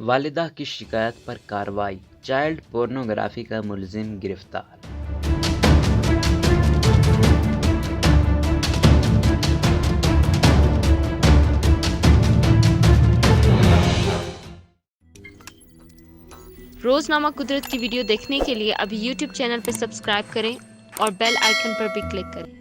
والدہ کی شکایت پر کارروائی، چائلڈ پورنوگرافی کا ملزم گرفتار۔ روزنامہ قدرت کی ویڈیو دیکھنے کے لیے ابھی یوٹیوب چینل پر سبسکرائب کریں اور بیل آئیکن پر بھی کلک کریں۔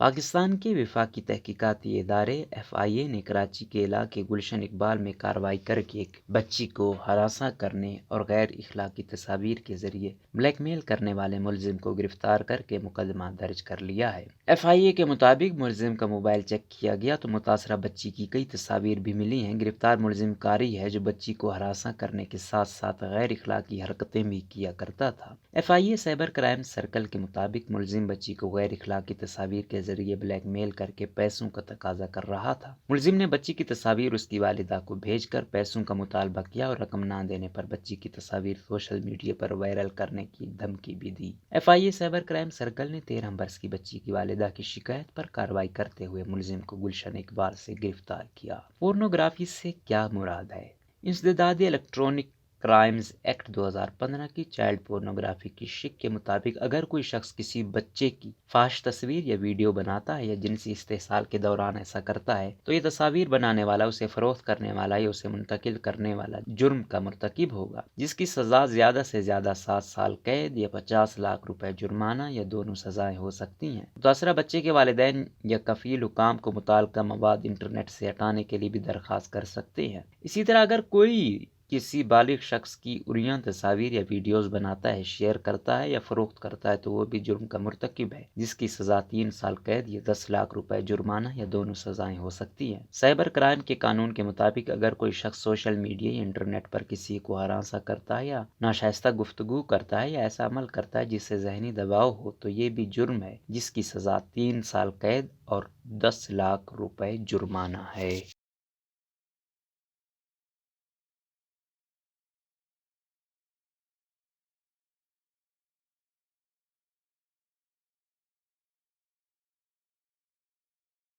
پاکستان کے وفاقی تحقیقاتی ادارے FIA نے کراچی کے علاقے گلشن اقبال میں کارروائی کر کے ایک بچی کو ہراساں کرنے اور غیر اخلاقی تصاویر کے ذریعے بلیک میل کرنے والے ملزم کو گرفتار کر کے مقدمہ درج کر لیا ہے۔ FIA کے مطابق ملزم کا موبائل چیک کیا گیا تو متاثرہ بچی کی کئی تصاویر بھی ملی ہیں۔ گرفتار ملزم قاری ہے جو بچی کو ہراساں کرنے کے ساتھ ساتھ غیر اخلاقی حرکتیں بھی کیا کرتا تھا۔ FIA سائبر کرائم سرکل کے مطابق ملزم بچی کو غیر اخلاقی تصاویر کے ذریعے بلیک میل کر کے پیسوں کا تقاضا کر رہا تھا۔ ملزم نے بچی کی تصاویر اس کی والدہ کو بھیج کر پیسوں کا مطالبہ کیا اور رقم نہ دینے پر بچی کی تصاویر سوشل میڈیا پر وائرل کرنے کی دھمکی بھی دی۔ FIA سائبر کرائم سرکل نے 13 برس کی بچی کی والدہ کی شکایت پر کارروائی کرتے ہوئے ملزم کو گلشن اقبال سے گرفتار کیا۔ پورنوگرافی سے کیا مراد ہے؟ انسداد الیکٹرانک کرائمز ایکٹ 2015 کی چائلڈ پورنوگرافی کی شق کے مطابق اگر کوئی شخص کسی بچے کی فحش تصویر یا ویڈیو بناتا ہے یا جنسی استحصال کے دوران ایسا کرتا ہے تو یہ تصاویر بنانے والا، اسے فروخت کرنے والا یا اسے منتقل کرنے والا جرم کا مرتکب ہوگا، جس کی سزا زیادہ سے زیادہ 7 سال قید یا 50 لاکھ روپے جرمانہ یا دونوں سزائیں ہو سکتی ہیں۔ متاثرہ بچے کے والدین یا کفیل حکام کو متعلقہ مواد انٹرنیٹ سے ہٹانے کے لیے بھی درخواست کر سکتے ہیں۔ اسی طرح اگر کوئی کسی بالغ شخص کی عریاں تصاویر یا ویڈیوز بناتا ہے، شیئر کرتا ہے یا فروخت کرتا ہے تو وہ بھی جرم کا مرتکب ہے، جس کی سزا 3 سال قید یا 10 لاکھ روپے جرمانہ یا دونوں سزائیں ہو سکتی ہیں۔ سائبر کرائم کے قانون کے مطابق اگر کوئی شخص سوشل میڈیا یا انٹرنیٹ پر کسی کو ہراساں کرتا ہے یا ناشائستہ گفتگو کرتا ہے یا ایسا عمل کرتا ہے جس سے ذہنی دباؤ ہو تو یہ بھی جرم ہے، جس کی سزا 3 سال قید اور 10 لاکھ روپے جرمانہ ہے۔